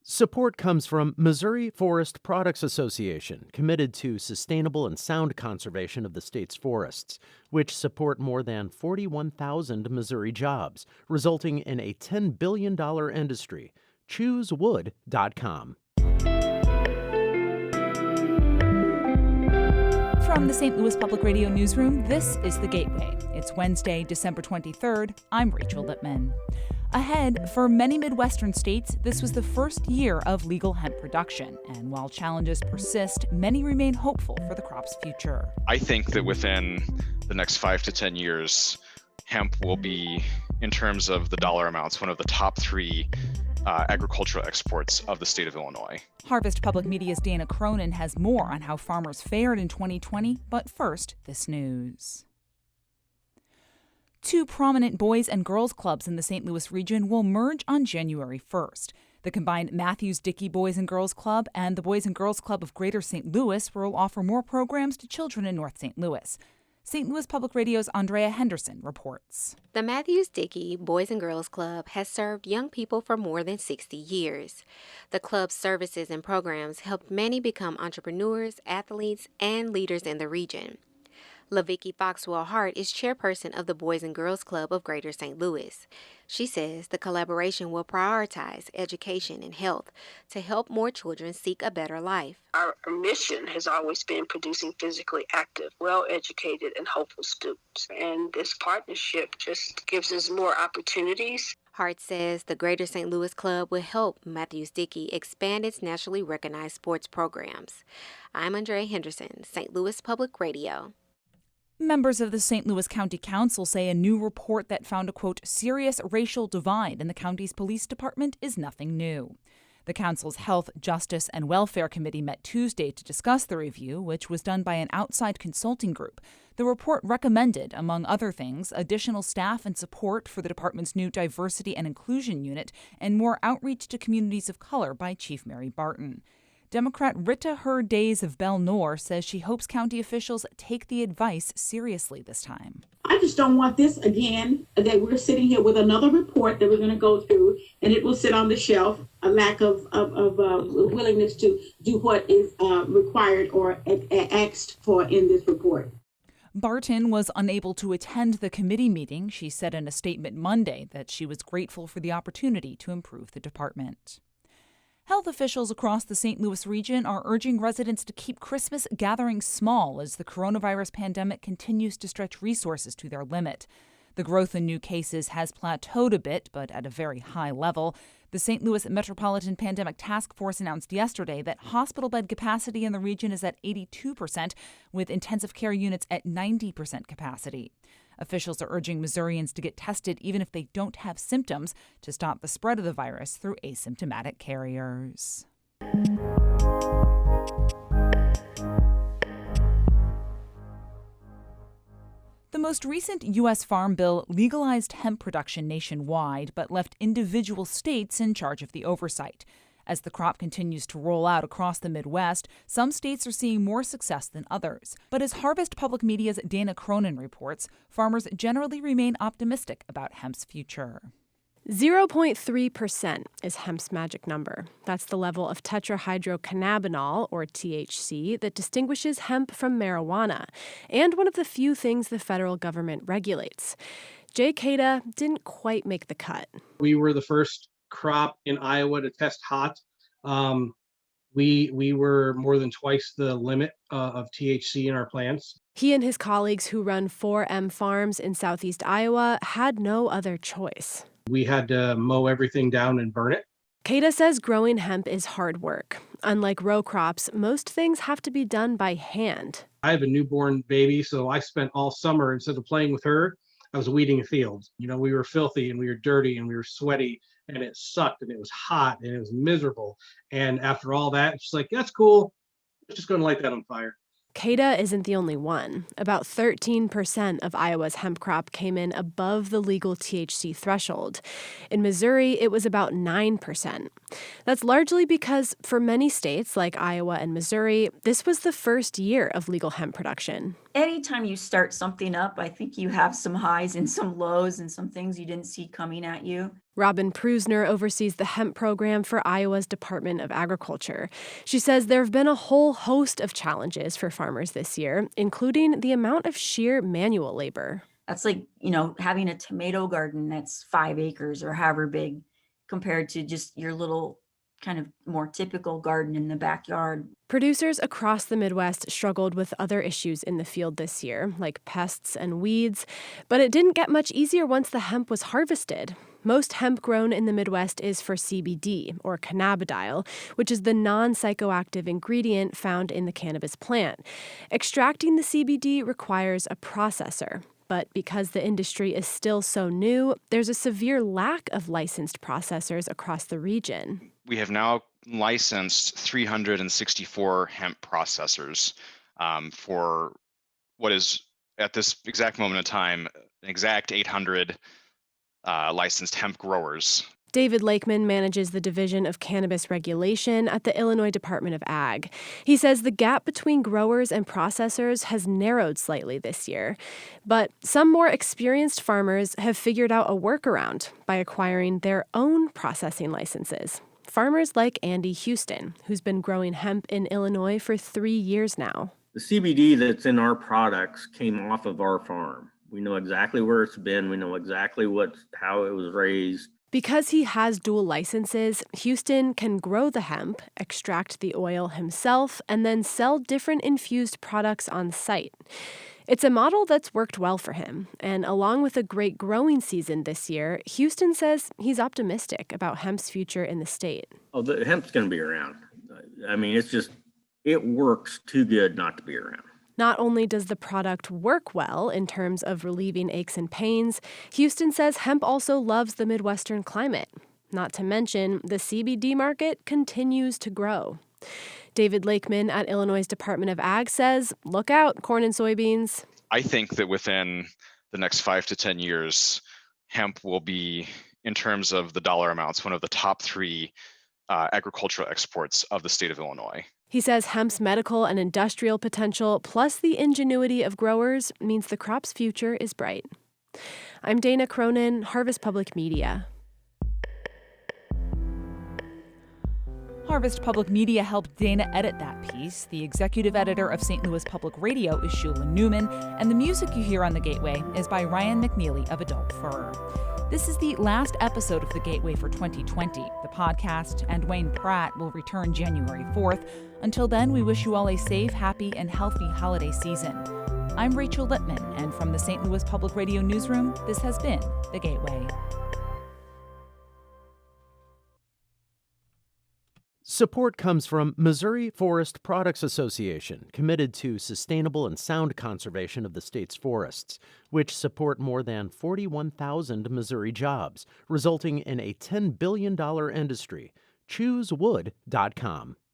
Support comes from Missouri Forest Products Association, committed to sustainable and sound conservation of the state's forests, which support more than 41,000 Missouri jobs, resulting in a $10 billion industry. ChooseWood.com. From the St. Louis Public Radio Newsroom, this is The Gateway. It's Wednesday, December 23rd. I'm Rachel Lippman. Ahead, for many Midwestern states, this was the first year of legal hemp production. And while challenges persist, many remain hopeful for the crop's future. I think that within the next 5 to 10 years, hemp will be, in terms of the dollar amounts, one of the top three agricultural exports of the state of Illinois. Harvest Public Media's Dana Cronin has more on how farmers fared in 2020, but first, this news. Two prominent boys and girls clubs in the St. Louis region will merge on January 1st. The combined Matthews-Dickey Boys and Girls Club and the Boys and Girls Club of Greater St. Louis will offer more programs to children in North St. Louis. St. Louis Public Radio's Andrea Henderson reports. The Matthews-Dickey Boys and Girls Club has served young people for more than 60 years. The club's services and programs helped many become entrepreneurs, athletes, and leaders in the region. LaVicky Foxwell Hart is chairperson of the Boys and Girls Club of Greater St. Louis. She says the collaboration will prioritize education and health to help more children seek a better life. Our mission has always been producing physically active, well-educated, and hopeful students. And this partnership just gives us more opportunities. Hart says the Greater St. Louis Club will help Matthews-Dickey expand its nationally recognized sports programs. I'm Andrea Henderson, St. Louis Public Radio. Members of the St. Louis County Council say a new report that found a, quote, serious racial divide in the county's police department is nothing new. The council's Health, Justice, and Welfare Committee met Tuesday to discuss the review, which was done by an outside consulting group. The report recommended, among other things, additional staff and support for the department's new Diversity and Inclusion Unit and more outreach to communities of color by Chief Mary Barton. Democrat Rita Hur Days of Belle Noor says she hopes county officials take the advice seriously this time. I just don't want this again, that we're sitting here with another report that we're going to go through, and it will sit on the shelf, a lack of willingness to do what is required or asked for in this report. Barton was unable to attend the committee meeting. She said in a statement Monday that she was grateful for the opportunity to improve the department. Health officials across the St. Louis region are urging residents to keep Christmas gatherings small as the coronavirus pandemic continues to stretch resources to their limit. The growth in new cases has plateaued a bit, but at a very high level. The St. Louis Metropolitan Pandemic Task Force announced yesterday that hospital bed capacity in the region is at 82%, with intensive care units at 90% capacity. Officials are urging Missourians to get tested even if they don't have symptoms to stop the spread of the virus through asymptomatic carriers. The most recent U.S. Farm Bill legalized hemp production nationwide, but left individual states in charge of the oversight. As the crop continues to roll out across the Midwest, some states are seeing more success than others. But as Harvest Public Media's Dana Cronin reports, farmers generally remain optimistic about hemp's future. 0.3% is hemp's magic number. That's the level of tetrahydrocannabinol, or THC, that distinguishes hemp from marijuana, and one of the few things the federal government regulates. Jay Cada didn't quite make the cut. We were the first crop in Iowa to test hot. We were more than twice the limit of THC in our plants. He and his colleagues who run 4M Farms in southeast Iowa had no other choice. We had to mow everything down and burn it. Cada says growing hemp is hard work. Unlike row crops, most things have to be done by hand. I have a newborn baby, so I spent all summer, instead of playing with her, I was weeding a field. You know, we were filthy and we were dirty and we were sweaty and it sucked and it was hot and it was miserable. And after all that, she's like, that's cool. I'm just going to light that on fire. Cada isn't the only one. About 13% of Iowa's hemp crop came in above the legal THC threshold. In Missouri, it was about 9%. That's largely because for many states like Iowa and Missouri, this was the first year of legal hemp production. anytime you start something up, I think you have some highs and some lows and some things you didn't see coming at you. Robin Prusner oversees the hemp program for Iowa's Department of Agriculture. She says there have been a whole host of challenges for farmers this year, including the amount of sheer manual labor. That's like, having a tomato garden that's 5 acres or however big compared to just your little kind of more typical garden in the backyard. Producers across the Midwest struggled with other issues in the field this year, like pests and weeds, but it didn't get much easier once the hemp was harvested. Most hemp grown in the Midwest is for CBD, or cannabidiol, which is the non-psychoactive ingredient found in the cannabis plant. Extracting the CBD requires a processor. But because the industry is still so new, there's a severe lack of licensed processors across the region. We have now licensed 364 hemp processors for what is, at this exact moment in time, an exact 800 licensed hemp growers. David Lakeman manages the Division of Cannabis Regulation at the Illinois Department of Ag. He says the gap between growers and processors has narrowed slightly this year. But some more experienced farmers have figured out a workaround by acquiring their own processing licenses. Farmers like Andy Houston, who's been growing hemp in Illinois for 3 years now. The CBD that's in our products came off of our farm. We know exactly where it's been. We know exactly how it was raised. Because he has dual licenses, Houston can grow the hemp, extract the oil himself, and then sell different infused products on site. It's a model that's worked well for him, and along with a great growing season this year, Houston says he's optimistic about hemp's future in the state. Oh, the hemp's going to be around. I mean, it works too good not to be around. Not only does the product work well in terms of relieving aches and pains, Houston says hemp also loves the Midwestern climate. Not to mention, the CBD market continues to grow. David Lakeman at Illinois Department of Ag says, look out, corn and soybeans. I think that within the next 5 to 10 years, hemp will be, in terms of the dollar amounts, one of the top 3 agricultural exports of the state of Illinois. He says hemp's medical and industrial potential, plus the ingenuity of growers, means the crop's future is bright. I'm Dana Cronin, Harvest Public Media. Harvest Public Media helped Dana edit that piece. The executive editor of St. Louis Public Radio is Shula Newman, and the music you hear on The Gateway is by Ryan McNeely of Adult Fur. This is the last episode of The Gateway for 2020. The podcast and Wayne Pratt will return January 4th. Until then, we wish you all a safe, happy, and healthy holiday season. I'm Rachel Lippman, and from the St. Louis Public Radio Newsroom, this has been The Gateway. Support comes from Missouri Forest Products Association, committed to sustainable and sound conservation of the state's forests, which support more than 41,000 Missouri jobs, resulting in a $10 billion industry. ChooseWood.com.